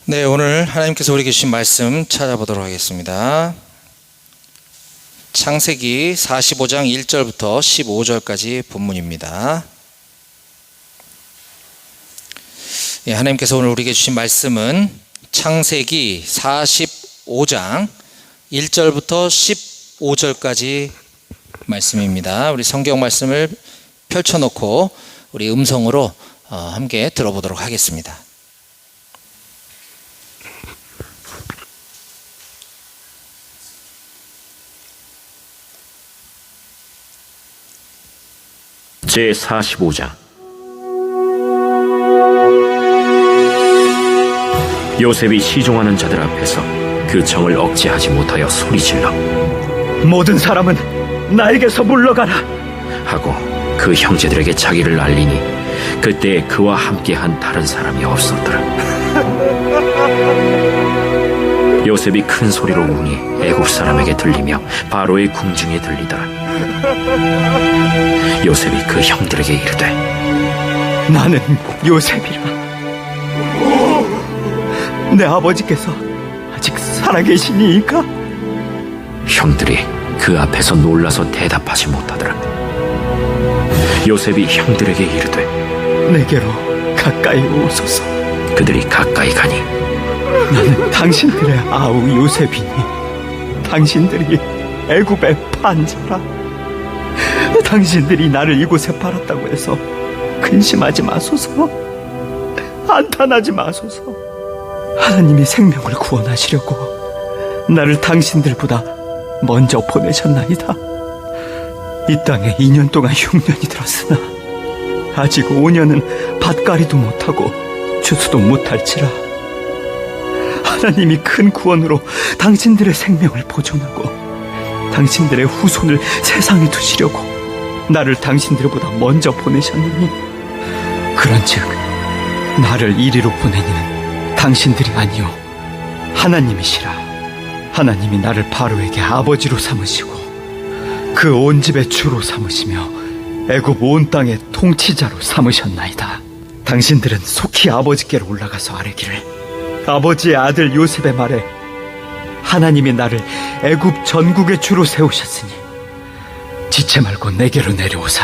네, 오늘 하나님께서 우리에게 주신 말씀 찾아보도록 하겠습니다. 창세기 45장 1절부터 15절까지 본문입니다. 예, 하나님께서 오늘 우리에게 주신 말씀은 창세기 45장 1절부터 15절까지 말씀입니다. 우리 성경 말씀을 펼쳐놓고 우리 음성으로 함께 들어보도록 하겠습니다. 제45장. 요셉이 시종하는 자들 앞에서 그 정을 억제하지 못하여 소리질러 모든 사람은 나에게서 물러가라 하고 그 형제들에게 자기를 알리니 그때 그와 함께한 다른 사람이 없었더라. 요셉이 큰 소리로 우니 애국 사람에게 들리며 바로의 궁중에 들리더라. 요셉이 그 형들에게 이르되 나는 요셉이라. 내 아버지께서 아직 살아계시니이까? 형들이 그 앞에서 놀라서 대답하지 못하더라. 요셉이 형들에게 이르되 내게로 가까이 오소서. 그들이 가까이 가니 나는 당신들의 아우 요셉이니 당신들이 애굽의 판자라. 당신들이 나를 이곳에 팔았다고 해서 근심하지 마소서. 한탄하지 마소서. 하나님이 생명을 구원하시려고 나를 당신들보다 먼저 보내셨나이다. 이 땅에 2년 동안 흉년이 들었으나 아직 5년은 밭갈이도 못하고 추수도 못할지라. 하나님이 큰 구원으로 당신들의 생명을 보존하고 당신들의 후손을 세상에 두시려고 나를 당신들보다 먼저 보내셨느니, 그런즉 나를 이리로 보내니는 당신들이 아니요 하나님이시라. 하나님이 나를 바로에게 아버지로 삼으시고 그 온 집의 주로 삼으시며 애굽 온 땅의 통치자로 삼으셨나이다. 당신들은 속히 아버지께로 올라가서 아뢰기를 아버지의 아들 요셉의 말에 하나님이 나를 애굽 전국의 주로 세우셨으니 지체 말고 내게로 내려오사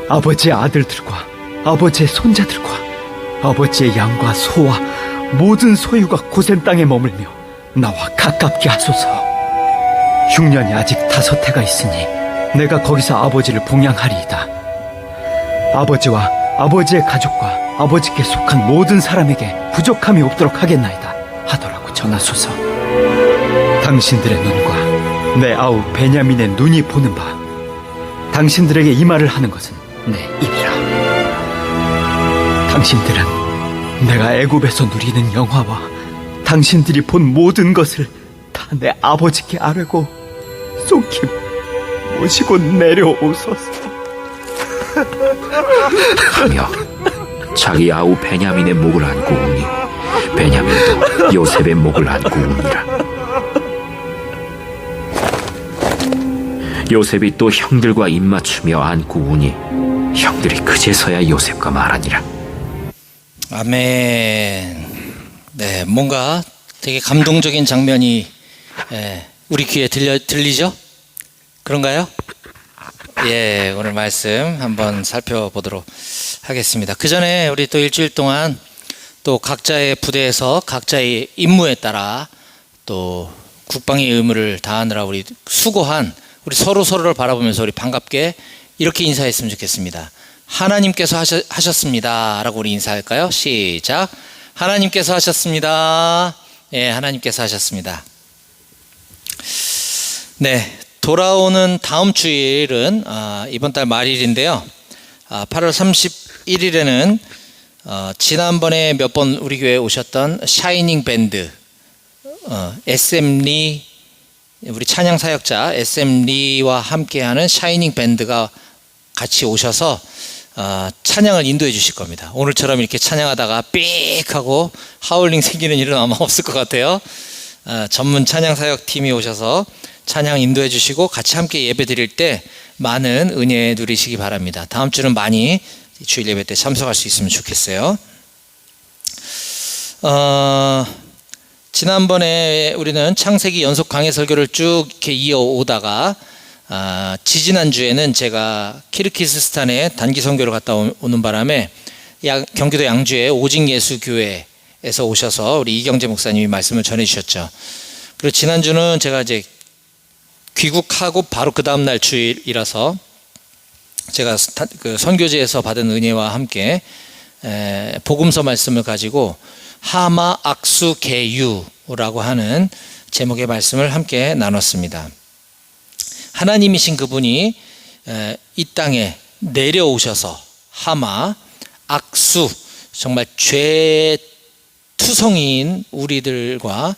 아버지의 아들들과 아버지의 손자들과 아버지의 양과 소와 모든 소유가 고센 땅에 머물며 나와 가깝게 하소서. 흉년이 아직 5해가 있으니 내가 거기서 아버지를 봉양하리이다. 아버지와 아버지의 가족과 아버지께 속한 모든 사람에게 부족함이 없도록 하겠나이다 하더라고 전하소서. 당신들의 눈과 내 아우 베냐민의 눈이 보는 바 당신들에게 이 말을 하는 것은 내 입이라. 당신들은 내가 애굽에서 누리는 영화와 당신들이 본 모든 것을 다 내 아버지께 아뢰고 속히 모시고 내려오소서 하며 자기 아우 베냐민의 목을 안고 우니 베냐민도 요셉의 목을 안고 우니라. 요셉이 또 형들과 입맞추며 안고 우니 형들이 그제서야 요셉과 말하니라. 아멘. 네, 뭔가 되게 감동적인 장면이 우리 귀에 들리죠? 그런가요? 예, 오늘 말씀 한번 살펴보도록 하겠습니다. 그 전에 우리 또 일주일 동안 또 각자의 부대에서 각자의 임무에 따라 또 국방의 의무를 다하느라 우리 수고한 우리 서로를 바라보면서 우리 반갑게 이렇게 인사했으면 좋겠습니다. 하나님께서 하셨습니다 라고 우리 인사할까요? 시작. 하나님께서 하셨습니다. 예, 하나님께서 하셨습니다. 네, 돌아오는 다음 주일은 이번 달 말일인데요. 8월 31일에는 지난번에 몇 번 우리 교회에 오셨던 샤이닝 밴드 SM 리, 우리 찬양 사역자 SM 리와 함께하는 샤이닝 밴드가 같이 오셔서 찬양을 인도해 주실 겁니다. 오늘처럼 이렇게 찬양하다가 삑 하고 하울링 생기는 일은 아마 없을 것 같아요. 전문 찬양 사역팀이 오셔서 찬양 인도해 주시고 같이 함께 예배 드릴 때 많은 은혜 누리시기 바랍니다. 다음 주는 많이 주일 예배 때 참석할 수 있으면 좋겠어요. 지난번에 우리는 창세기 연속 강해 설교를 쭉 이렇게 이어오다가 지지난주에는 제가 키르기스스탄에 단기 선교를 갔다 오는 바람에 경기도 양주의 오직예수교회에서 오셔서 우리 이경재 목사님이 말씀을 전해 주셨죠. 그리고 지난주는 제가 이제 귀국하고 바로 그 다음날 주일이라서 제가 그 선교지에서 받은 은혜와 함께 복음서 말씀을 가지고 하마 악수 개유라고 하는 제목의 말씀을 함께 나눴습니다. 하나님이신 그분이 이 땅에 내려오셔서 하마 악수, 정말 죄투성이인 우리들과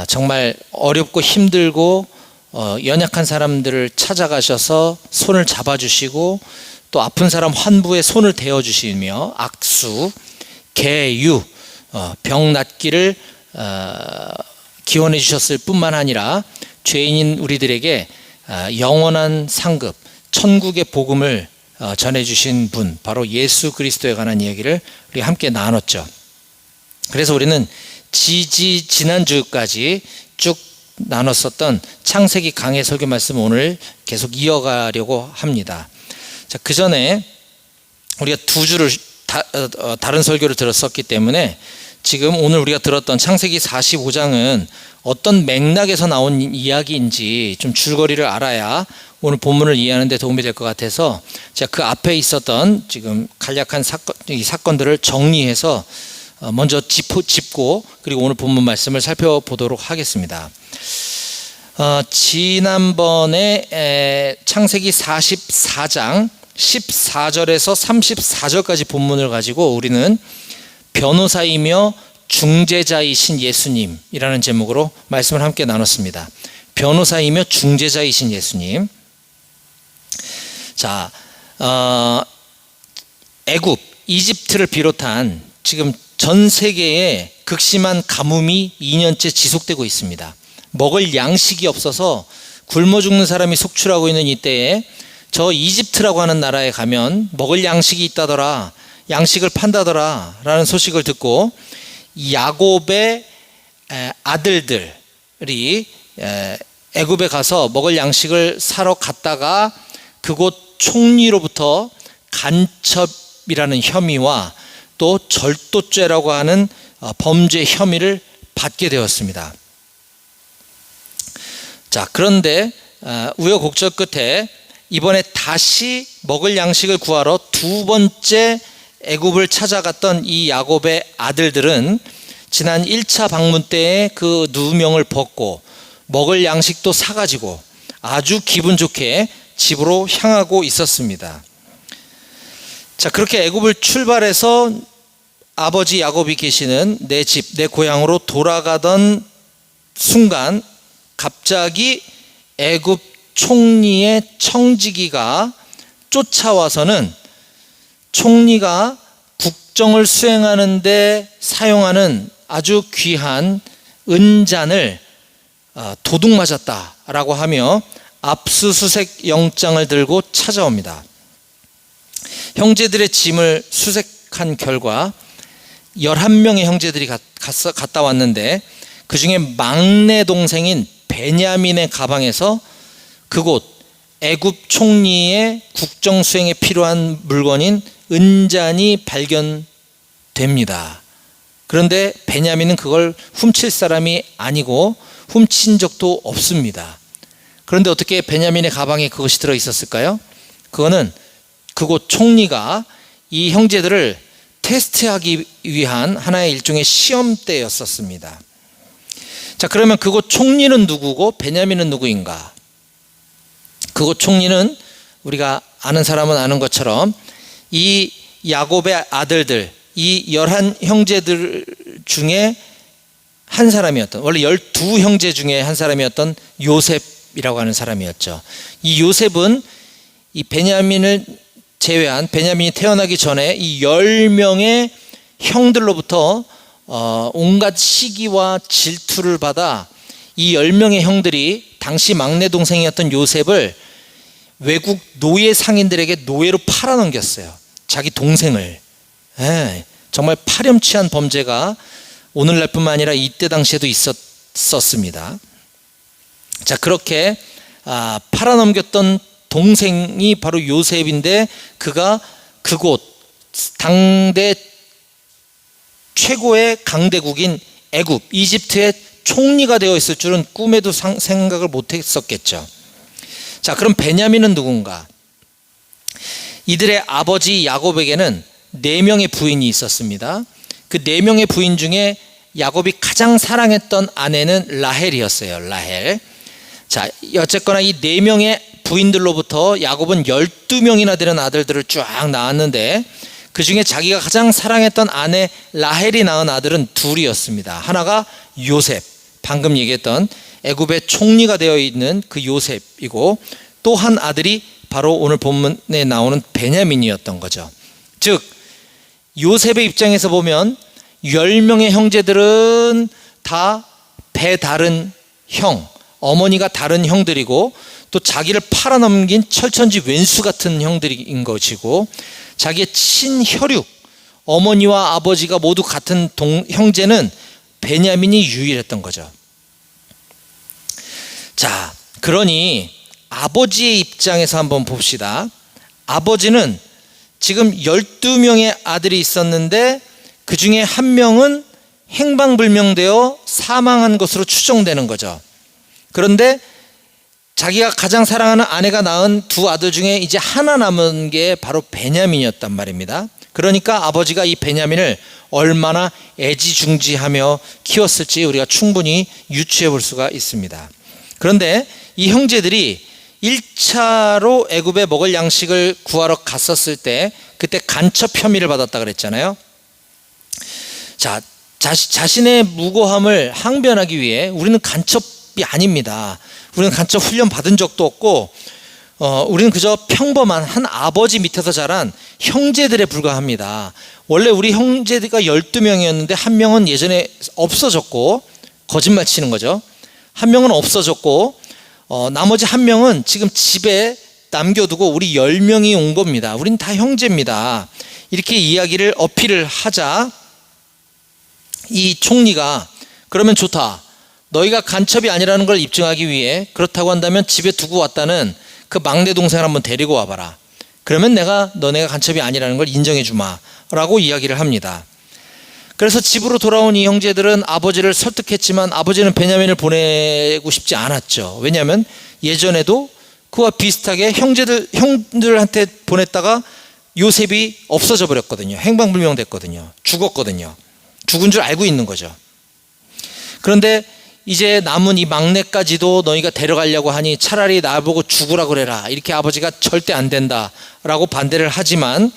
정말 어렵고 힘들고 연약한 사람들을 찾아가셔서 손을 잡아주시고 또 아픈 사람 환부에 손을 대어주시며 악수, 개유, 병 낫기를 기원해 주셨을 뿐만 아니라 죄인인 우리들에게 영원한 상급, 천국의 복음을 전해주신 분, 바로 예수 그리스도에 관한 이야기를 우리 함께 나눴죠. 그래서 우리는 지난주까지 쭉 나눴었던 창세기 강해 설교 말씀을 오늘 계속 이어가려고 합니다. 자, 그 전에 우리가 두 주를 다른 설교를 들었었기 때문에 지금 오늘 우리가 들었던 창세기 45장은 어떤 맥락에서 나온 이야기인지 좀 줄거리를 알아야 오늘 본문을 이해하는 데 도움이 될 것 같아서 제가 그 앞에 있었던 지금 간략한 이 사건들을 정리해서 먼저 짚고 그리고 오늘 본문 말씀을 살펴보도록 하겠습니다. 지난번에 창세기 44장 14절에서 34절까지 본문을 가지고 우리는 변호사이며 중재자이신 예수님이라는 제목으로 말씀을 함께 나눴습니다. 변호사이며 중재자이신 예수님. 자, 애굽, 이집트를 비롯한 지금 전 세계에 극심한 가뭄이 2년째 지속되고 있습니다. 먹을 양식이 없어서 굶어 죽는 사람이 속출하고 있는 이때에 저 이집트라고 하는 나라에 가면 먹을 양식이 있다더라, 양식을 판다더라 라는 소식을 듣고 야곱의 아들들이 애굽에 가서 먹을 양식을 사러 갔다가 그곳 총리로부터 간첩이라는 혐의와 또 절도죄라고 하는 범죄 혐의를 받게 되었습니다. 자, 그런데 우여곡절 끝에 이번에 다시 먹을 양식을 구하러 두 번째 애굽을 찾아갔던 이 야곱의 아들들은 지난 1차 방문 때에 그 누명을 벗고 먹을 양식도 사가지고 아주 기분 좋게 집으로 향하고 있었습니다. 자, 그렇게 애굽을 출발해서 아버지 야곱이 계시는 내 집, 내 고향으로 돌아가던 순간 갑자기 애굽 총리의 청지기가 쫓아와서는 총리가 국정을 수행하는 데 사용하는 아주 귀한 은잔을 도둑 맞았다라고 하며 압수수색 영장을 들고 찾아옵니다. 형제들의 짐을 수색한 결과 11명의 형제들이 갔다 왔는데 그 중에 막내 동생인 베냐민의 가방에서 그곳 애굽 총리의 국정 수행에 필요한 물건인 은잔이 발견됩니다. 그런데 베냐민은 그걸 훔칠 사람이 아니고 훔친 적도 없습니다. 그런데 어떻게 베냐민의 가방에 그것이 들어 있었을까요? 그거는 그곳 총리가 이 형제들을 테스트하기 위한 하나의 일종의 시험대였었습니다. 자, 그러면 그곳 총리는 누구고 베냐민은 누구인가? 그곳 총리는 우리가 아는 사람은 아는 것처럼 이 야곱의 아들들, 이 11형제들 중에 한 사람이었던, 원래 12형제 중에 한 사람이었던 요셉이라고 하는 사람이었죠. 이 요셉은 이 베냐민을 제외한, 베냐민이 태어나기 전에 이 10명의 형들로부터 온갖 시기와 질투를 받아 이 10명의 형들이 당시 막내 동생이었던 요셉을 외국 노예 상인들에게 노예로 팔아넘겼어요. 자기 동생을. 정말 파렴치한 범죄가 오늘날뿐만 아니라 이때 당시에도 있었습니다. 자, 그렇게 팔아넘겼던 동생이 바로 요셉인데 그가 그곳 당대 최고의 강대국인 애굽, 이집트의 총리가 되어 있을 줄은 꿈에도 생각을 못했었겠죠. 자, 그럼 베냐민은 누군가? 이들의 아버지 야곱에게는 4명의 부인이 있었습니다. 그 4명의 부인 중에 야곱이 가장 사랑했던 아내는 라헬이었어요. 라헬. 자, 어쨌거나 이 4명의 부인들로부터 야곱은 12명이나 되는 아들들을 쫙 낳았는데 그 중에 자기가 가장 사랑했던 아내 라헬이 낳은 아들은 2이었습니다. 하나가 요셉, 방금 얘기했던 애굽의 총리가 되어 있는 그 요셉이고, 또 한 아들이 바로 오늘 본문에 나오는 베냐민이었던 거죠. 즉 요셉의 입장에서 보면 10명의 형제들은 다 배 다른 형, 어머니가 다른 형들이고 또 자기를 팔아넘긴 철천지 왼수 같은 형들인 것이고, 자기의 친혈육, 어머니와 아버지가 모두 같은 형제는 베냐민이 유일했던 거죠. 자, 그러니 아버지의 입장에서 한번 봅시다. 아버지는 지금 12명의 아들이 있었는데 그 중에 한 명은 행방불명되어 사망한 것으로 추정되는 거죠. 그런데 자기가 가장 사랑하는 아내가 낳은 2 아들 중에 이제 하나 남은 게 바로 베냐민이었단 말입니다. 그러니까 아버지가 이 베냐민을 얼마나 애지중지하며 키웠을지 우리가 충분히 유추해 볼 수가 있습니다. 그런데 이 형제들이 1차로 애굽에 먹을 양식을 구하러 갔었을 때 그때 간첩 혐의를 받았다 그랬잖아요. 자, 자신의 무고함을 항변하기 위해 우리는 간첩이 아닙니다. 우리는 간첩 훈련 받은 적도 없고 우리는 그저 평범한 한 아버지 밑에서 자란 형제들에 불과합니다. 원래 우리 형제가 12명이었는데 한 명은 예전에 없어졌고, 거짓말 치는 거죠. 한 명은 없어졌고 나머지 한 명은 지금 집에 남겨두고 우리 10명이 온 겁니다. 우린 다 형제입니다. 이렇게 이야기를 어필을 하자 이 총리가 그러면 좋다. 너희가 간첩이 아니라는 걸 입증하기 위해 그렇다고 한다면 집에 두고 왔다는 그 막내 동생을 한번 데리고 와봐라. 그러면 내가 너네가 간첩이 아니라는 걸 인정해 주마 라고 이야기를 합니다. 그래서 집으로 돌아온 이 형제들은 아버지를 설득했지만 아버지는 베냐민을 보내고 싶지 않았죠. 왜냐하면 예전에도 그와 비슷하게 형들한테 보냈다가 요셉이 없어져 버렸거든요. 행방불명됐거든요. 죽었거든요. 죽은 줄 알고 있는 거죠. 그런데 이제 남은 이 막내까지도 너희가 데려가려고 하니 차라리 나보고 죽으라 그래라. 이렇게 아버지가 절대 안 된다라고 반대를 하지만,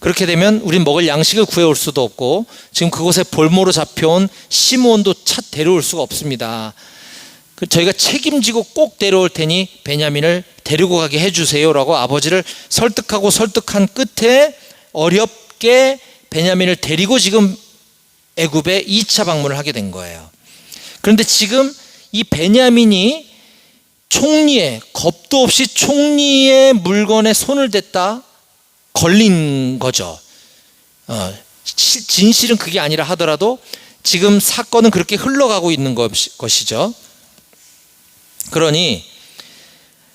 그렇게 되면 우린 먹을 양식을 구해올 수도 없고 지금 그곳에 볼모로 잡혀온 시므온도 데려올 수가 없습니다. 저희가 책임지고 꼭 데려올 테니 베냐민을 데리고 가게 해주세요라고 아버지를 설득한 끝에 어렵게 베냐민을 데리고 지금 애굽에 2차 방문을 하게 된 거예요. 그런데 지금 이 베냐민이 총리의, 겁도 없이 총리의 물건에 손을 댔다 걸린 거죠. 진실은 그게 아니라 하더라도 지금 사건은 그렇게 흘러가고 있는 것이죠. 그러니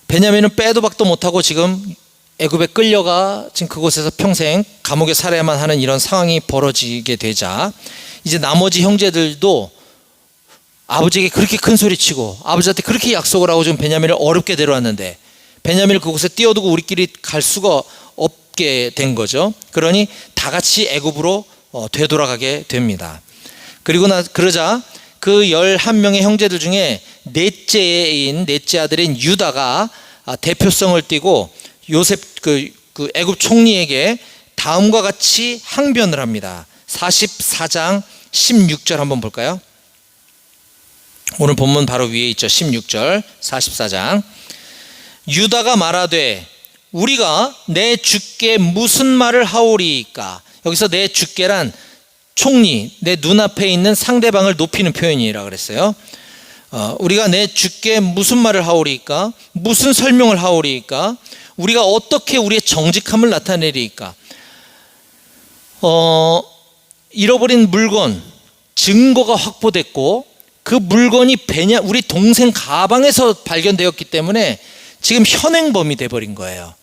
베냐민은 빼도 박도 못하고 지금 애굽에 끌려가 지금 그곳에서 평생 감옥에 살아야만 하는 이런 상황이 벌어지게 되자 이제 나머지 형제들도 아버지에게 그렇게 큰 소리치고 아버지한테 그렇게 약속을 하고 지금 베냐민을 어렵게 데려왔는데 베냐민을 그곳에 띄워두고 우리끼리 갈 수가 없게 된 거죠. 그러니 다 같이 애굽으로 되돌아가게 됩니다. 그러자 그 11명의 형제들 중에 넷째 아들인 유다가 대표성을 띠고 요셉 그 애굽 총리에게 다음과 같이 항변을 합니다. 44장 16절 한번 볼까요? 오늘 본문 바로 위에 있죠. 16절 44장. 유다가 말하되 우리가 내 주께 무슨 말을 하오리이까. 여기서 내 주께란 총리, 내 눈앞에 있는 상대방을 높이는 표현이라 그랬어요. 우리가 내 주께 무슨 말을 하오리이까? 무슨 설명을 하오리이까? 우리가 어떻게 우리의 정직함을 나타내리이까? 잃어버린 물건, 증거가 확보됐고 그 물건이 우리 동생 가방에서 발견되었기 때문에 지금 현행범이 돼버린 거예요.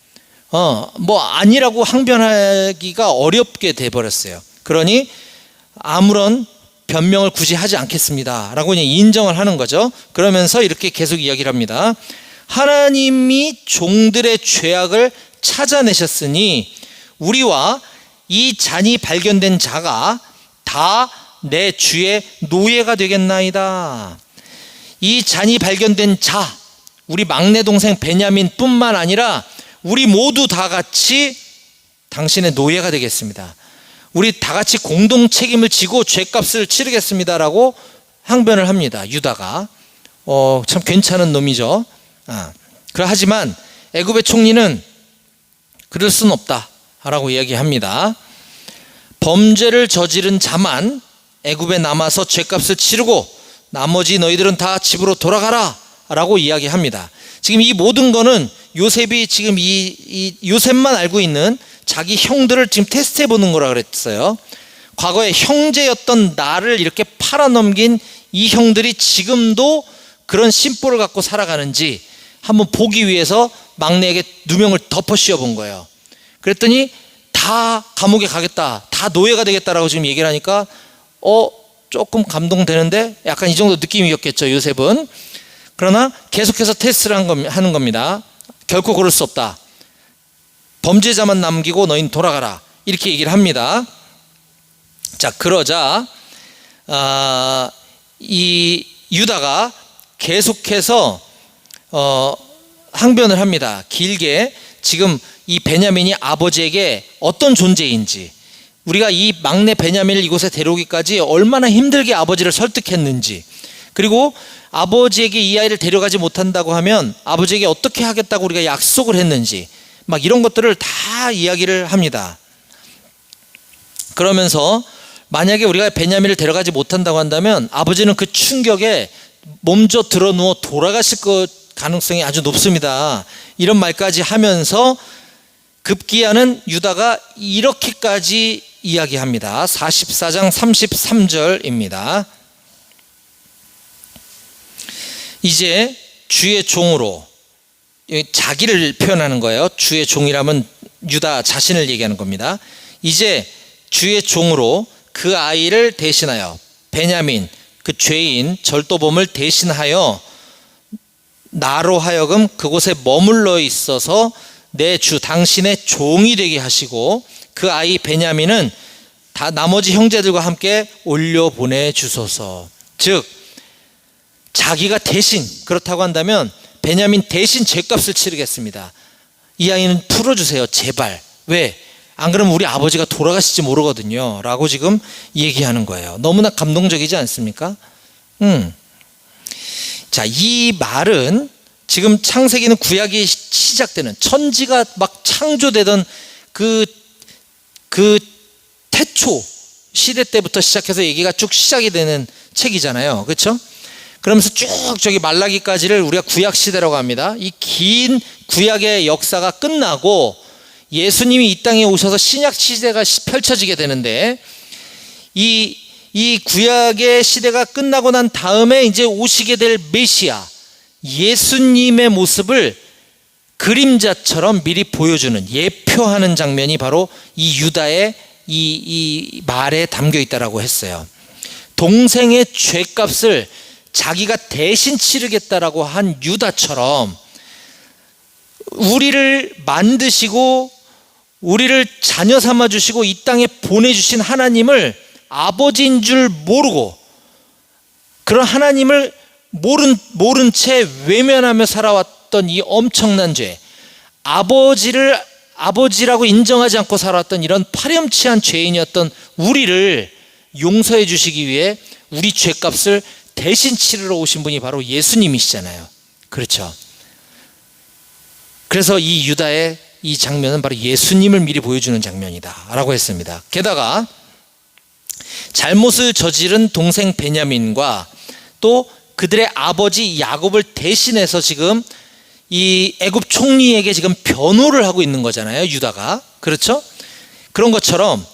뭐 아니라고 항변하기가 어렵게 돼버렸어요. 그러니 아무런 변명을 굳이 하지 않겠습니다 라고 그냥 인정을 하는 거죠. 그러면서 이렇게 계속 이야기를 합니다. 하나님이 종들의 죄악을 찾아내셨으니 우리와 이 잔이 발견된 자가 다 내 주의 노예가 되겠나이다. 이 잔이 발견된 자, 우리 막내 동생 베냐민 뿐만 아니라 우리 모두 다 같이 당신의 노예가 되겠습니다. 우리 다 같이 공동 책임을 지고 죄값을 치르겠습니다라고 항변을 합니다. 유다가 참 괜찮은 놈이죠. 하지만 애굽의 총리는 그럴 수는 없다라고 이야기합니다. 범죄를 저지른 자만 애굽에 남아서 죄값을 치르고 나머지 너희들은 다 집으로 돌아가라 라고 이야기합니다. 지금 이 모든 거는 요셉이 지금 이 요셉만 알고 있는 자기 형들을 지금 테스트해 보는 거라 그랬어요. 과거에 형제였던 나를 이렇게 팔아넘긴 이 형들이 지금도 그런 심보를 갖고 살아가는지 한번 보기 위해서 막내에게 누명을 덮어 씌워 본 거예요. 그랬더니 다 감옥에 가겠다, 다 노예가 되겠다라고 지금 얘기를 하니까 조금 감동되는데 약간 이 정도 느낌이었겠죠, 요셉은. 그러나 계속해서 테스트를 하는 겁니다. 결코 그럴 수 없다. 범죄자만 남기고 너희는 돌아가라. 이렇게 얘기를 합니다. 자, 그러자 이 유다가 계속해서 항변을 합니다. 길게 지금 이 베냐민이 아버지에게 어떤 존재인지, 우리가 이 막내 베냐민을 이곳에 데려오기까지 얼마나 힘들게 아버지를 설득했는지, 그리고 아버지에게 이 아이를 데려가지 못한다고 하면 아버지에게 어떻게 하겠다고 우리가 약속을 했는지, 막 이런 것들을 다 이야기를 합니다. 그러면서 만약에 우리가 베냐민을 데려가지 못한다고 한다면 아버지는 그 충격에 몸져 드러 누워 돌아가실 가능성이 아주 높습니다. 이런 말까지 하면서 급기야는 유다가 이렇게까지 이야기합니다. 44장 33절입니다. 이제 주의 종으로, 자기를 표현하는 거예요. 주의 종이라면 유다 자신을 얘기하는 겁니다. 이제 주의 종으로 그 아이를 대신하여, 베냐민 그 죄인 절도범을 대신하여 나로 하여금 그곳에 머물러 있어서 내 주 당신의 종이 되게 하시고 그 아이 베냐민은 다 나머지 형제들과 함께 올려보내 주소서. 즉 자기가 대신, 그렇다고 한다면 베냐민 대신 죄값을 치르겠습니다. 이 아이는 풀어주세요, 제발. 왜? 안 그러면 우리 아버지가 돌아가실지 모르거든요 라고 지금 얘기하는 거예요. 너무나 감동적이지 않습니까? 자, 이 말은 지금 창세기는 구약이 시작되는, 천지가 막 창조되던 그 태초 시대 때부터 시작해서 얘기가 쭉 시작이 되는 책이잖아요. 그렇죠? 그러면서 쭉 저기 말라기까지를 우리가 구약 시대라고 합니다. 이 긴 구약의 역사가 끝나고 예수님이 이 땅에 오셔서 신약 시대가 펼쳐지게 되는데, 이 구약의 시대가 끝나고 난 다음에 이제 오시게 될 메시아 예수님의 모습을 그림자처럼 미리 보여주는, 예표하는 장면이 바로 이 유다의 이 말에 담겨 있다라고 했어요. 동생의 죄값을 자기가 대신 치르겠다라고 한 유다처럼 우리를 만드시고 우리를 자녀 삼아 주시고 이 땅에 보내주신 하나님을 아버지인 줄 모르고, 그런 하나님을 모른 채 외면하며 살아왔던 이 엄청난 죄, 아버지를 아버지라고 인정하지 않고 살아왔던 이런 파렴치한 죄인이었던 우리를 용서해 주시기 위해 우리 죄값을 대신 치르러 오신 분이 바로 예수님이시잖아요. 그렇죠? 그래서 이 유다의 이 장면은 바로 예수님을 미리 보여주는 장면이다 라고 했습니다. 게다가 잘못을 저지른 동생 베냐민과 또 그들의 아버지 야곱을 대신해서 지금 이 애굽 총리에게 지금 변호를 하고 있는 거잖아요, 유다가. 그렇죠? 그런 것처럼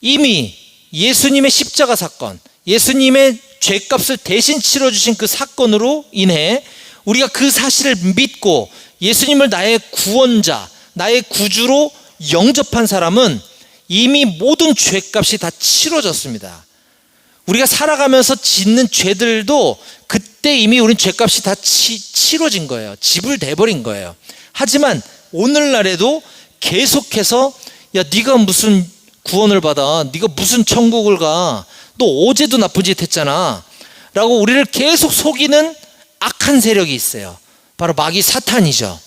이미 예수님의 십자가 사건, 예수님의 죄값을 대신 치러주신 그 사건으로 인해 우리가 그 사실을 믿고 예수님을 나의 구원자, 나의 구주로 영접한 사람은 이미 모든 죄값이 다 치러졌습니다. 우리가 살아가면서 짓는 죄들도 그때 이미 우린 죄값이 다 치러진 거예요. 지불돼버린 거예요. 하지만 오늘날에도 계속해서 야, 네가 무슨 구원을 받아, 네가 무슨 천국을 가, 너 어제도 나쁜 짓 했잖아 라고 우리를 계속 속이는 악한 세력이 있어요. 바로 마귀 사탄이죠.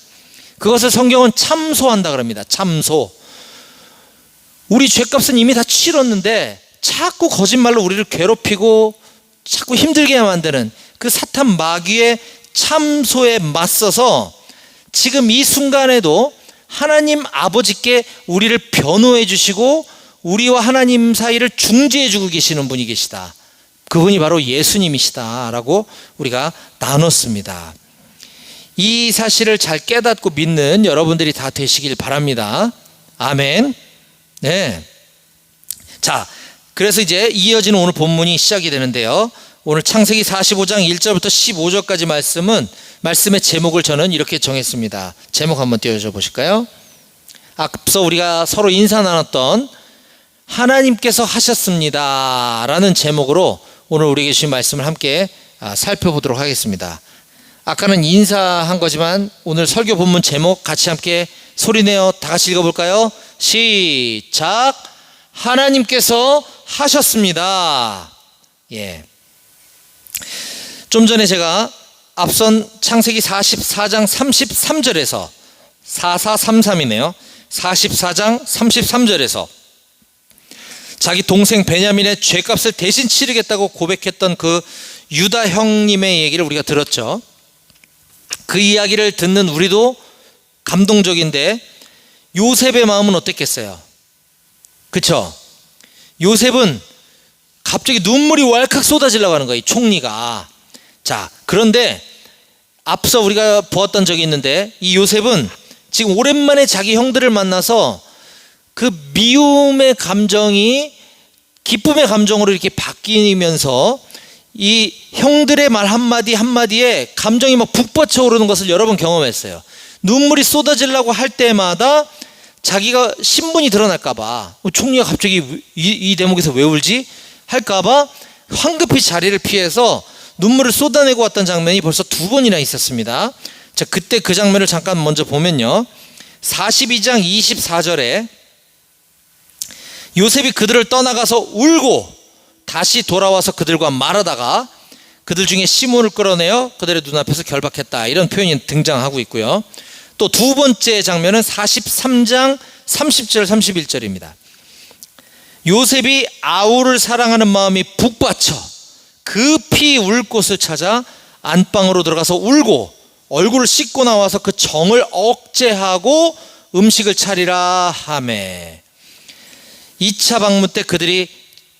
그것을 성경은 참소한다 그럽니다. 참소. 우리 죄값은 이미 다 치렀는데 자꾸 거짓말로 우리를 괴롭히고 자꾸 힘들게 만드는 그 사탄 마귀의 참소에 맞서서 지금 이 순간에도 하나님 아버지께 우리를 변호해 주시고 우리와 하나님 사이를 중재해 주고 계시는 분이 계시다. 그분이 바로 예수님이시다라고 우리가 나눴습니다. 이 사실을 잘 깨닫고 믿는 여러분들이 다 되시길 바랍니다. 아멘. 네. 자, 그래서 이제 이어지는 오늘 본문이 시작이 되는데요. 오늘 창세기 45장 1절부터 15절까지 말씀의 제목을 저는 이렇게 정했습니다. 제목 한번 띄워줘 보실까요? 앞서 우리가 서로 인사 나눴던 하나님께서 하셨습니다 라는 제목으로 오늘 우리에게 주신 말씀을 함께 살펴보도록 하겠습니다. 아까는 인사한 거지만 오늘 설교 본문 제목 같이 함께 소리내어 다 같이 읽어볼까요? 시작. 하나님께서 하셨습니다. 예. 좀 전에 제가 앞선 창세기 44장 33절에서 4433이네요. 44장 33절에서 자기 동생 베냐민의 죄값을 대신 치르겠다고 고백했던 그 유다 형님의 얘기를 우리가 들었죠. 그 이야기를 듣는 우리도 감동적인데 요셉의 마음은 어땠겠어요? 그렇죠? 요셉은 갑자기 눈물이 왈칵 쏟아지려고 하는 거예요. 이 총리가. 자, 그런데 앞서 우리가 보았던 적이 있는데 이 요셉은 지금 오랜만에 자기 형들을 만나서 그 미움의 감정이 기쁨의 감정으로 이렇게 바뀌면서 이 형들의 말 한마디 한마디에 감정이 막 북받쳐 오르는 것을 여러 번 경험했어요. 눈물이 쏟아지려고 할 때마다 자기가 신분이 드러날까봐 총리가 갑자기 이 대목에서 왜 울지? 할까봐 황급히 자리를 피해서 눈물을 쏟아내고 왔던 장면이 벌써 2번이나 있었습니다. 자, 그때 그 장면을 잠깐 먼저 보면요. 42장 24절에 요셉이 그들을 떠나가서 울고 다시 돌아와서 그들과 말하다가 그들 중에 시몬을 끌어내어 그들의 눈앞에서 결박했다. 이런 표현이 등장하고 있고요. 또 두 번째 장면은 43장 30절 31절입니다. 요셉이 아우를 사랑하는 마음이 북받쳐 급히 울 곳을 찾아 안방으로 들어가서 울고 얼굴을 씻고 나와서 그 정을 억제하고 음식을 차리라 하매. 2차 방문 때 그들이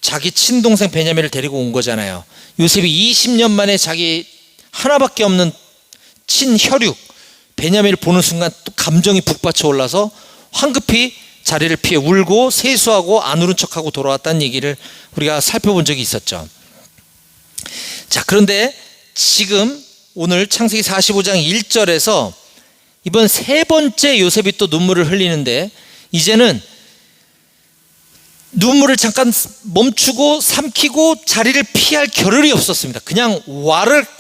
자기 친동생 베냐민을 데리고 온 거잖아요. 요셉이 20년 만에 자기 하나밖에 없는 친혈육 베냐민을 보는 순간 또 감정이 북받쳐 올라서 황급히 자리를 피해 울고 세수하고 안 울은 척하고 돌아왔다는 얘기를 우리가 살펴본 적이 있었죠. 자, 그런데 지금 오늘 창세기 45장 1절에서 이번 세 번째 요셉이 또 눈물을 흘리는데 이제는 눈물을 잠깐 멈추고 삼키고 자리를 피할 겨를이 없었습니다. 그냥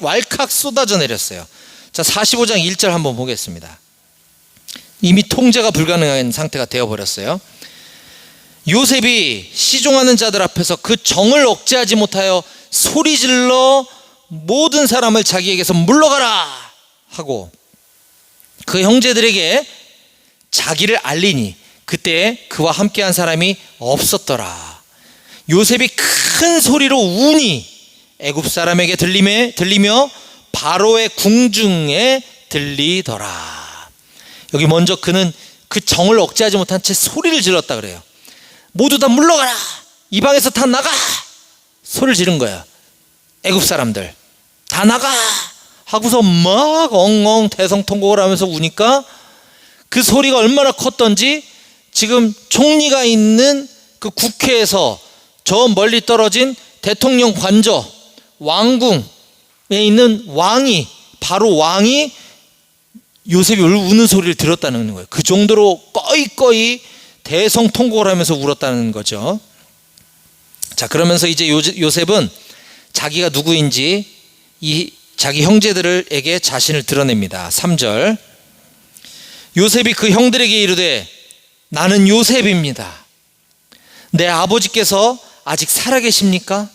왈칵 쏟아져 내렸어요. 자, 45장 1절 한번 보겠습니다. 이미 통제가 불가능한 상태가 되어버렸어요. 요셉이 시종하는 자들 앞에서 그 정을 억제하지 못하여 소리질러 모든 사람을 자기에게서 물러가라 하고 그 형제들에게 자기를 알리니 그때 그와 함께한 사람이 없었더라. 요셉이 큰 소리로 우니 애굽 사람에게 들리며 바로의 궁중에 들리더라. 여기 먼저 그는 그 정을 억제하지 못한 채 소리를 질렀다 그래요. 모두 다 물러가라. 이 방에서 다 나가. 소리를 지른 거야. 애굽 사람들 다 나가 하고서 막 엉엉 대성통곡을 하면서 우니까 그 소리가 얼마나 컸던지 지금 총리가 있는 그 국회에서 저 멀리 떨어진 대통령 관저 왕궁에 있는 왕이, 바로 왕이 요셉이 우는 소리를 들었다는 거예요. 그 정도로 꺼이꺼이 대성통곡을 하면서 울었다는 거죠. 자, 그러면서 이제 요셉은 자기가 누구인지 이 자기 형제들에게 자신을 드러냅니다. 3절, 요셉이 그 형들에게 이르되 나는 요셉입니다. 내 아버지께서 아직 살아계십니까?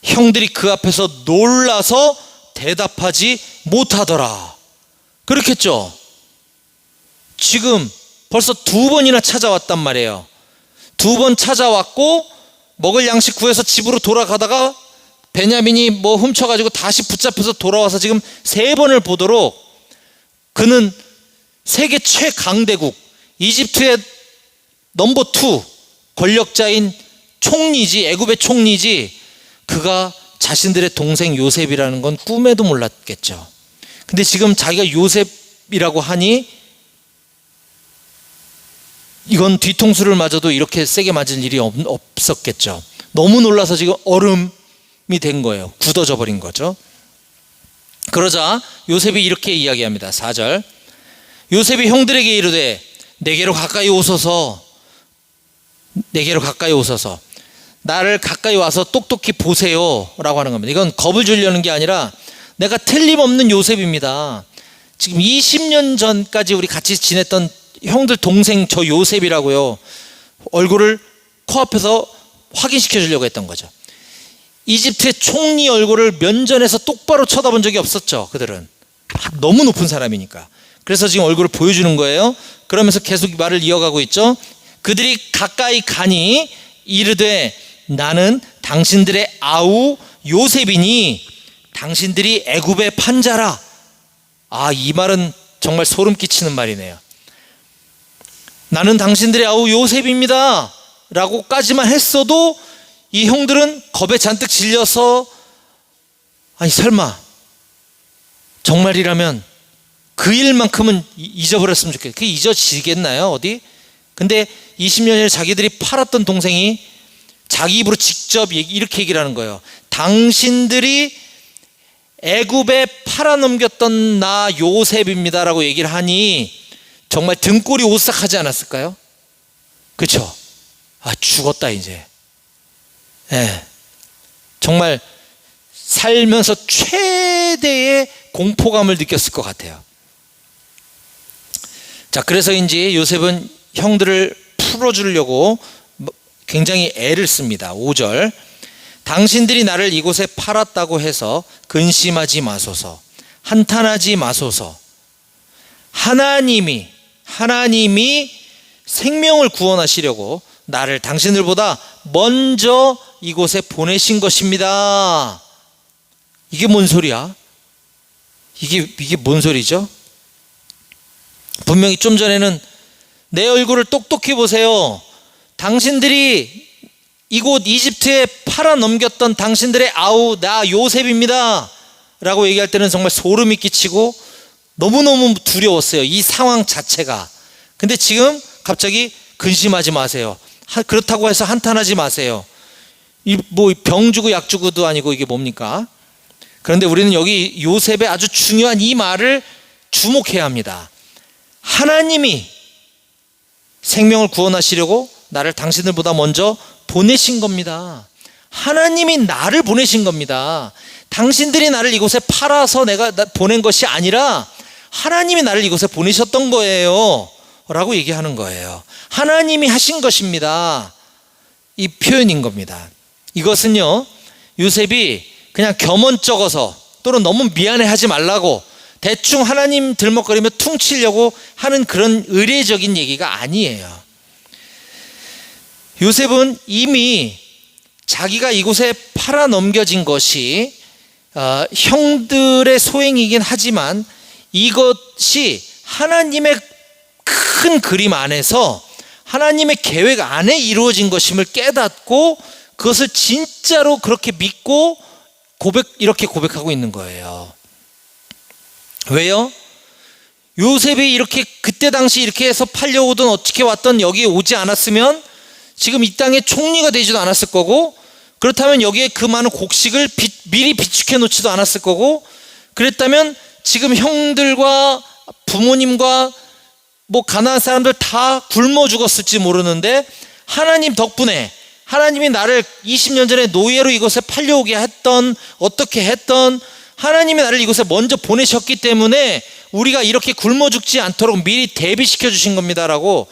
형들이 그 앞에서 놀라서 대답하지 못하더라. 그렇겠죠? 지금 벌써 2번이나 찾아왔단 말이에요. 2번 찾아왔고 먹을 양식 구해서 집으로 돌아가다가 베냐민이 뭐 훔쳐가지고 다시 붙잡혀서 돌아와서 지금 3번을 보도록 그는 세계 최강대국 이집트의 넘버 2 권력자인 총리지, 애굽의 총리지, 그가 자신들의 동생 요셉이라는 건 꿈에도 몰랐겠죠. 근데 지금 자기가 요셉이라고 하니 이건 뒤통수를 맞아도 이렇게 세게 맞을 일이 없었겠죠. 너무 놀라서 지금 얼음이 된 거예요. 굳어져 버린 거죠. 그러자 요셉이 이렇게 이야기합니다. 4절, 요셉이 형들에게 이르되 내게로 가까이 오소서, 내게로 가까이 오소서, 나를 가까이 와서 똑똑히 보세요 라고 하는 겁니다. 이건 겁을 주려는 게 아니라 내가 틀림없는 요셉입니다. 지금 20년 전까지 우리 같이 지냈던 형들 동생 저 요셉이라고요. 얼굴을 코앞에서 확인시켜 주려고 했던 거죠. 이집트의 총리 얼굴을 면전에서 똑바로 쳐다본 적이 없었죠. 그들은 너무 높은 사람이니까. 그래서 지금 얼굴을 보여주는 거예요. 그러면서 계속 말을 이어가고 있죠. 그들이 가까이 가니 이르되 나는 당신들의 아우 요셉이니 당신들이 애굽의 판자라. 아, 이 말은 정말 소름 끼치는 말이네요. 나는 당신들의 아우 요셉입니다 라고까지만 했어도 이 형들은 겁에 잔뜩 질려서, 아니 설마 정말이라면 그 일만큼은 잊어버렸으면 좋겠어요. 그게 잊어지겠나요 어디? 근데 20년 전에 자기들이 팔았던 동생이 자기 입으로 직접 이렇게 얘기를 하는 거예요. 당신들이 애굽에 팔아넘겼던 나 요셉입니다 라고 얘기를 하니 정말 등골이 오싹하지 않았을까요? 그렇죠? 아, 죽었다 이제. 네. 정말 살면서 최대의 공포감을 느꼈을 것 같아요. 자, 그래서인지 요셉은 형들을 풀어주려고 굉장히 애를 씁니다. 5절, 당신들이 나를 이곳에 팔았다고 해서 근심하지 마소서, 한탄하지 마소서. 하나님이 생명을 구원하시려고 나를 당신들보다 먼저 이곳에 보내신 것입니다. 이게 뭔 소리야? 이게 뭔 소리죠? 분명히 좀 전에는 내 얼굴을 똑똑히 보세요, 당신들이 이곳 이집트에 팔아넘겼던 당신들의 아우 나 요셉입니다 라고 얘기할 때는 정말 소름이 끼치고 너무너무 두려웠어요, 이 상황 자체가. 근데 지금 갑자기 근심하지 마세요, 그렇다고 해서 한탄하지 마세요. 이 뭐 병 주고 약 주고도 아니고 이게 뭡니까? 그런데 우리는 여기 요셉의 아주 중요한 이 말을 주목해야 합니다. 하나님이 생명을 구원하시려고 나를 당신들보다 먼저 보내신 겁니다. 하나님이 나를 보내신 겁니다. 당신들이 나를 이곳에 팔아서 내가 보낸 것이 아니라 하나님이 나를 이곳에 보내셨던 거예요 라고 얘기하는 거예요. 하나님이 하신 것입니다, 이 표현인 겁니다. 이것은요, 요셉이 그냥 겸언쩍어서 또는 너무 미안해하지 말라고 대충 하나님 들먹거리며 퉁치려고 하는 그런 의례적인 얘기가 아니에요. 요셉은 이미 자기가 이곳에 팔아넘겨진 것이 형들의 소행이긴 하지만 이것이 하나님의 큰 그림 안에서 하나님의 계획 안에 이루어진 것임을 깨닫고 그것을 진짜로 그렇게 믿고 이렇게 고백하고 있는 거예요. 왜요? 요셉이 이렇게 그때 당시 이렇게 해서 팔려오든 어떻게 왔든 여기에 오지 않았으면 지금 이 땅의 총리가 되지도 않았을 거고 그렇다면 여기에 그 많은 곡식을 미리 비축해 놓지도 않았을 거고, 그랬다면 지금 형들과 부모님과 뭐 가나안 사람들 다 굶어 죽었을지 모르는데, 하나님 덕분에 하나님이 나를 20년 전에 노예로 이곳에 팔려오게 했던, 어떻게 했던, 하나님이 나를 이곳에 먼저 보내셨기 때문에 우리가 이렇게 굶어 죽지 않도록 미리 대비시켜 주신 겁니다라고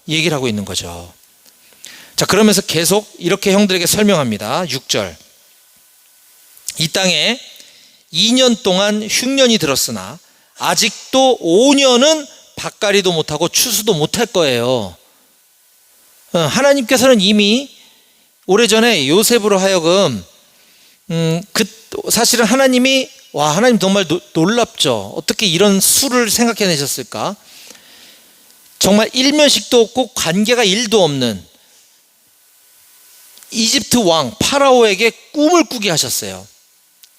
얘기를 하고 있는 거죠. 자, 그러면서 계속 이렇게 형들에게 설명합니다. 6절. 이 땅에 2년 동안 흉년이 들었으나 아직도 5년은 밭갈이도 못하고 추수도 못할 거예요. 하나님께서는 이미 오래전에 요셉으로 하여금 사실은 하나님이, 하나님 정말 놀랍죠. 어떻게 이런 수를 생각해내셨을까? 정말 일면식도 없고 관계가 1도 없는 이집트 왕 파라오에게 꿈을 꾸게 하셨어요.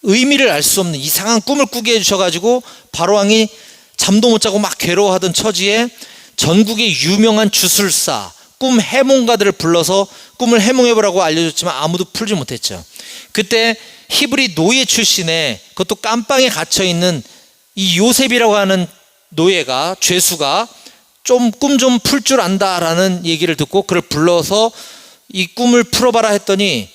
의미를 알 수 없는 이상한 꿈을 꾸게 해주셔가지고 바로 왕이 잠도 못 자고 막 괴로워하던 처지에 전국의 유명한 주술사, 꿈 해몽가들을 불러서 꿈을 해몽해보라고 알려줬지만 아무도 풀지 못했죠. 그때 히브리 노예 출신의, 그것도 깜빵에 갇혀있는 이 요셉이라고 하는 노예가, 죄수가 꿈 좀 풀 줄 안다라는 얘기를 듣고 그를 불러서 이 꿈을 풀어봐라 했더니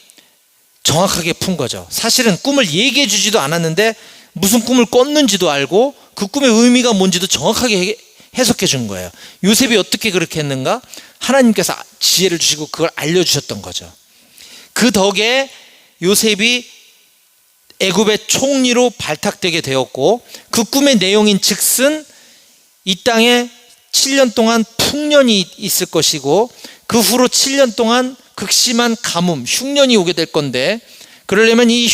정확하게 푼 거죠. 사실은 꿈을 얘기해 주지도 않았는데 무슨 꿈을 꿨는지도 알고 그 꿈의 의미가 뭔지도 정확하게 해석해 준 거예요. 요셉이 어떻게 그렇게 했는가? 하나님께서 지혜를 주시고 그걸 알려주셨던 거죠. 그 덕에 요셉이 애굽의 총리로 발탁되게 되었고, 그 꿈의 내용인 즉슨 이 땅에 7년 동안 풍년이 있을 것이고 그 후로 7년 동안 극심한 가뭄, 흉년이 오게 될 건데, 그러려면 이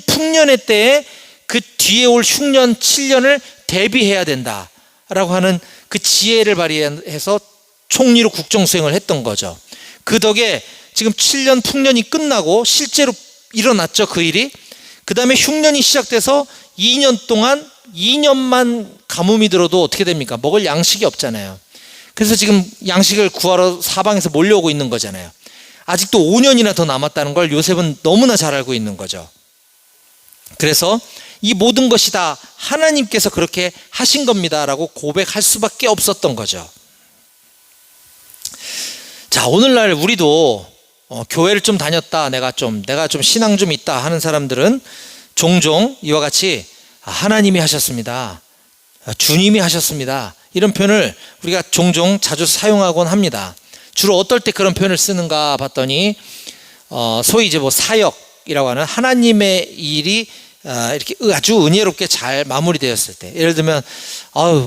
풍년의 때에 그 뒤에 올 흉년 7년을 대비해야 된다라고 하는 그 지혜를 발휘해서 총리로 국정 수행을 했던 거죠. 그 덕에 지금 7년 풍년이 끝나고 실제로 일어났죠, 그 일이. 그 다음에 흉년이 시작돼서 2년 동안, 2년만 가뭄이 들어도 어떻게 됩니까? 먹을 양식이 없잖아요. 그래서 지금 양식을 구하러 사방에서 몰려오고 있는 거잖아요. 아직도 5년이나 더 남았다는 걸 요셉은 너무나 잘 알고 있는 거죠. 그래서 이 모든 것이 다 하나님께서 그렇게 하신 겁니다라고 고백할 수밖에 없었던 거죠. 자, 오늘날 우리도 교회를 좀 다녔다, 내가 좀 신앙 좀 있다 하는 사람들은 종종 이와 같이 하나님이 하셨습니다, 주님이 하셨습니다, 이런 표현을 우리가 종종 자주 사용하곤 합니다. 주로 어떨 때 그런 표현을 쓰는가 봤더니 소위 이제 뭐 사역이라고 하는 하나님의 일이 이렇게 아주 은혜롭게 잘 마무리되었을 때, 예를 들면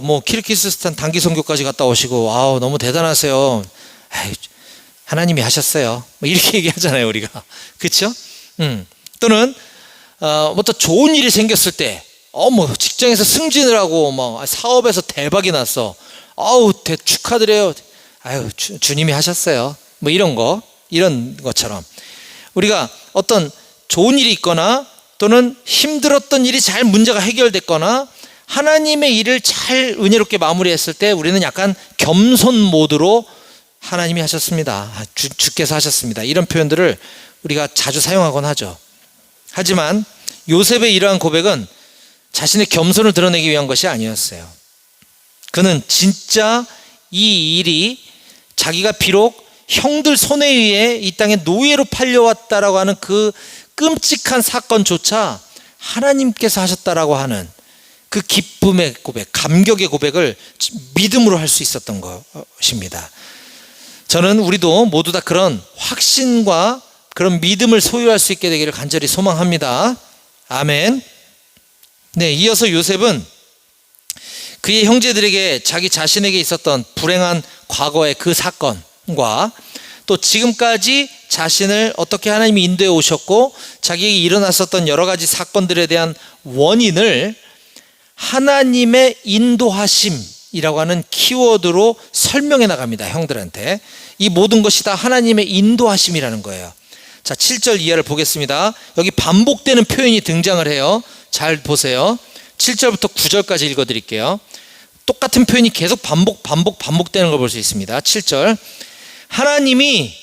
뭐 키르기스스탄 단기 선교까지 갔다 오시고 너무 대단하세요, 하나님이 하셨어요, 뭐 이렇게 얘기하잖아요 우리가. 그렇죠? 또는 뭐 또 좋은 일이 생겼을 때, 뭐 직장에서 승진을 하고 뭐 사업에서 대박이 났어, 축하드려요, 주님이 하셨어요, 뭐 이런 것처럼 우리가 어떤 좋은 일이 있거나 또는 힘들었던 일이 잘 문제가 해결됐거나 하나님의 일을 잘 은혜롭게 마무리했을 때 우리는 약간 겸손 모드로 하나님이 하셨습니다, 주께서 하셨습니다, 이런 표현들을 우리가 자주 사용하곤 하죠. 하지만 요셉의 이러한 고백은 자신의 겸손을 드러내기 위한 것이 아니었어요. 그는 진짜 이 일이 자기가 비록 형들 손에 의해 이 땅에 노예로 팔려왔다라고 하는 그 끔찍한 사건조차 하나님께서 하셨다라고 하는 그 기쁨의 고백, 감격의 고백을 믿음으로 할 수 있었던 것입니다. 저는 우리도 모두 다 그런 확신과 그런 믿음을 소유할 수 있게 되기를 간절히 소망합니다. 아멘. 네, 이어서 요셉은 그의 형제들에게 자기 자신에게 있었던 불행한 과거의 그 사건과 또 지금까지 자신을 어떻게 하나님이 인도해 오셨고 자기에게 일어났었던 여러 가지 사건들에 대한 원인을 하나님의 인도하심이라고 하는 키워드로 설명해 나갑니다. 형들한테 이 모든 것이 다 하나님의 인도하심이라는 거예요. 자, 7절 이하를 보겠습니다. 여기 반복되는 표현이 등장을 해요. 잘 보세요. 7절부터 9절까지 읽어드릴게요. 똑같은 표현이 계속 반복되는 걸 볼 수 있습니다. 7절. 하나님이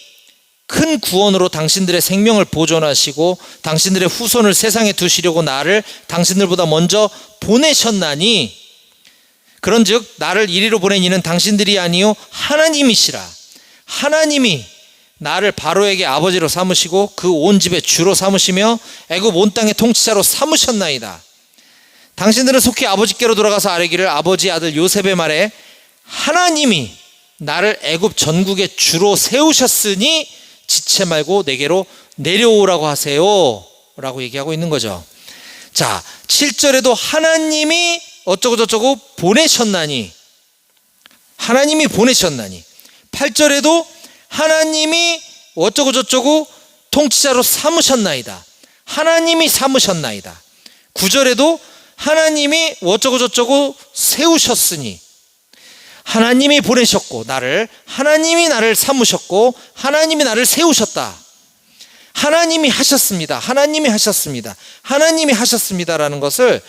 큰 구원으로 당신들의 생명을 보존하시고 당신들의 후손을 세상에 두시려고 나를 당신들보다 먼저 보내셨나니, 그런즉 나를 이리로 보낸 이는 당신들이 아니요 하나님이시라. 하나님이 나를 바로에게 아버지로 삼으시고 그 온 집의 주로 삼으시며 애굽 온 땅의 통치자로 삼으셨나이다. 당신들은 속히 아버지께로 돌아가서 아뢰기를, 아버지 아들 요셉의 말에 하나님이 나를 애굽 전국의 주로 세우셨으니 지체 말고 내게로 내려오라고 하세요 라고 얘기하고 있는 거죠. 자, 7절에도 하나님이 어쩌고 저쩌고 보내셨나니, 하나님이 보내셨나니, 8절에도 하나님이 어쩌고 저쩌고 통치자로 삼으셨나이다, 하나님이 삼으셨나이다. 9절에도 하나님이 어쩌고 저쩌고 세우셨으니, 하나님이 보내셨고 나를, 하나님이 나를 삼으셨고 하나님이 나를 세우셨다, 하나님이 하셨습니다, 하나님이 하셨습니다, 하나님이 하셨습니다라는 것을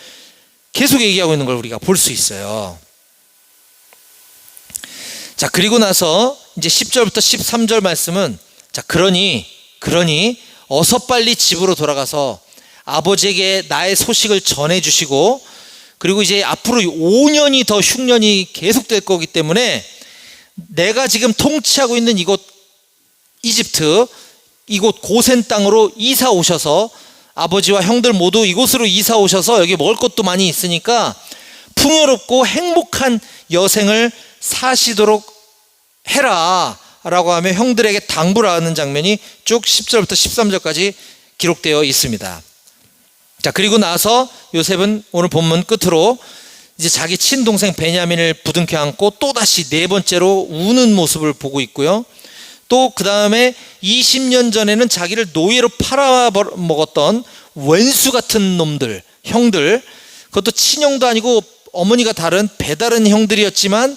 계속 얘기하고 있는 걸 우리가 볼 수 있어요. 자, 그리고 나서 이제 10절부터 13절 말씀은, 자, 그러니 어서 빨리 집으로 돌아가서 아버지에게 나의 소식을 전해 주시고, 그리고 이제 앞으로 5년이 더 흉년이 계속될 거기 때문에 내가 지금 통치하고 있는 이곳 이집트, 이곳 고센 땅으로 이사 오셔서 아버지와 형들 모두 이곳으로 이사 오셔서 여기 먹을 것도 많이 있으니까 풍요롭고 행복한 여생을 사시도록 해라 라고 하며 형들에게 당부를 하는 장면이 쭉 10절부터 13절까지 기록되어 있습니다. 자, 그리고 나서 요셉은 오늘 본문 끝으로 이제 자기 친동생 베냐민을 부둥켜 안고 또다시 네 번째로 우는 모습을 보고 있고요. 또 그 다음에 20년 전에는 자기를 노예로 팔아먹었던 왼수 같은 놈들, 형들, 그것도 친형도 아니고 어머니가 다른 배다른 형들이었지만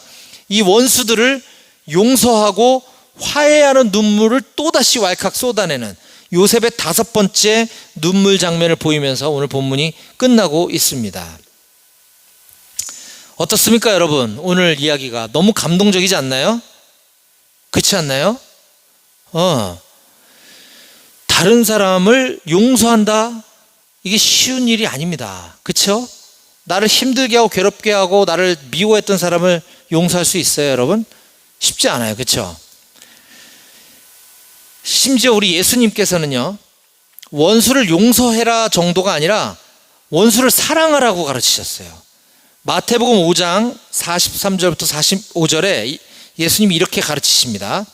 이 원수들을 용서하고 화해하는 눈물을 또다시 왈칵 쏟아내는 요셉의 5번째 눈물 장면을 보이면서 오늘 본문이 끝나고 있습니다. 어떻습니까, 여러분? 오늘 이야기가 너무 감동적이지 않나요? 그렇지 않나요? 다른 사람을 용서한다, 이게 쉬운 일이 아닙니다. 그렇죠? 나를 힘들게 하고 괴롭게 하고 나를 미워했던 사람을 용서할 수 있어요, 여러분? 쉽지 않아요. 그렇죠? 심지어 우리 예수님께서는요, 원수를 용서해라 정도가 아니라 원수를 사랑하라고 가르치셨어요. 마태복음 5장 43절부터 45절에 예수님이 이렇게 가르치십니다.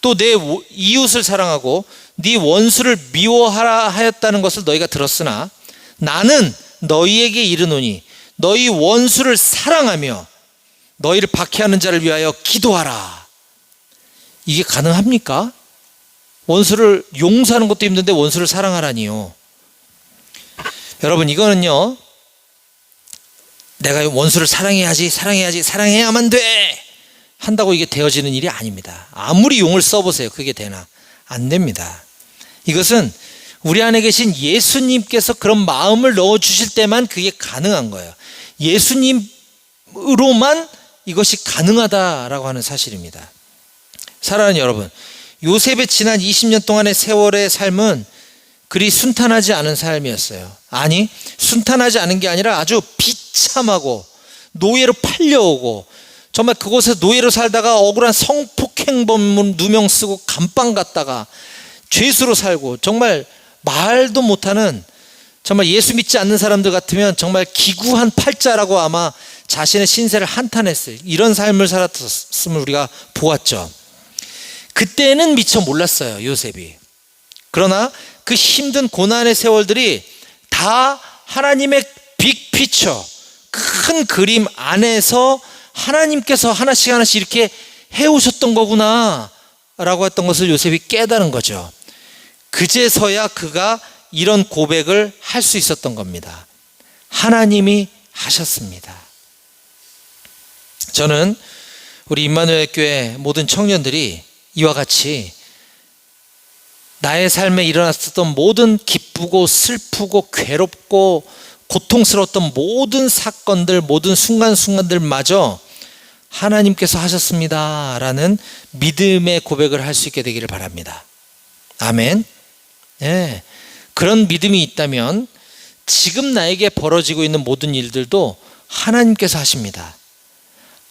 또 내 이웃을 사랑하고 네 원수를 미워하라 하였다는 것을 너희가 들었으나 나는 너희에게 이르노니 너희 원수를 사랑하며 너희를 박해하는 자를 위하여 기도하라. 이게 가능합니까? 원수를 용서하는 것도 힘든데 원수를 사랑하라니요. 여러분, 이거는요, 내가 원수를 사랑해야만 돼 한다고 이게 되어지는 일이 아닙니다. 아무리 용을 써보세요. 그게 되나? 안 됩니다. 이것은 우리 안에 계신 예수님께서 그런 마음을 넣어주실 때만 그게 가능한 거예요. 예수님으로만 이것이 가능하다라고 하는 사실입니다. 사랑하는 여러분, 요셉의 지난 20년 동안의 세월의 삶은 그리 순탄하지 않은 삶이었어요. 아니, 순탄하지 않은 게 아니라 아주 비참하고 노예로 팔려오고, 정말 그곳에서 노예로 살다가 억울한 성폭행범 누명 쓰고 감방 갔다가 죄수로 살고, 정말 말도 못하는, 정말 예수 믿지 않는 사람들 같으면 정말 기구한 팔자라고 아마 자신의 신세를 한탄했어요. 이런 삶을 살았음을 우리가 보았죠. 그때는 미처 몰랐어요, 요셉이. 그러나 그 힘든 고난의 세월들이 다 하나님의 빅피처, 큰 그림 안에서 하나님께서 하나씩 이렇게 해오셨던 거구나 라고 했던 것을 요셉이 깨달은 거죠. 그제서야 그가 이런 고백을 할 수 있었던 겁니다. 하나님이 하셨습니다. 저는 우리 임마누엘 교회 모든 청년들이 이와 같이 나의 삶에 일어났었던 모든 기쁘고 슬프고 괴롭고 고통스러웠던 모든 사건들, 모든 순간순간들마저 하나님께서 하셨습니다 라는 믿음의 고백을 할 수 있게 되기를 바랍니다. 아멘. 예. 그런 믿음이 있다면 지금 나에게 벌어지고 있는 모든 일들도 하나님께서 하십니다.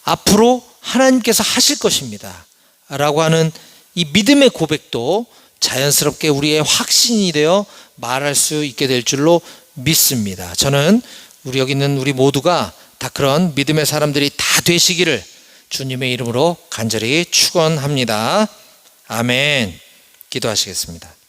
앞으로 하나님께서 하실 것입니다. 라고 하는 이 믿음의 고백도 자연스럽게 우리의 확신이 되어 말할 수 있게 될 줄로 믿습니다. 저는 우리 여기 있는 우리 모두가 다 그런 믿음의 사람들이 다 되시기를 주님의 이름으로 간절히 축원합니다. 아멘. 기도하시겠습니다.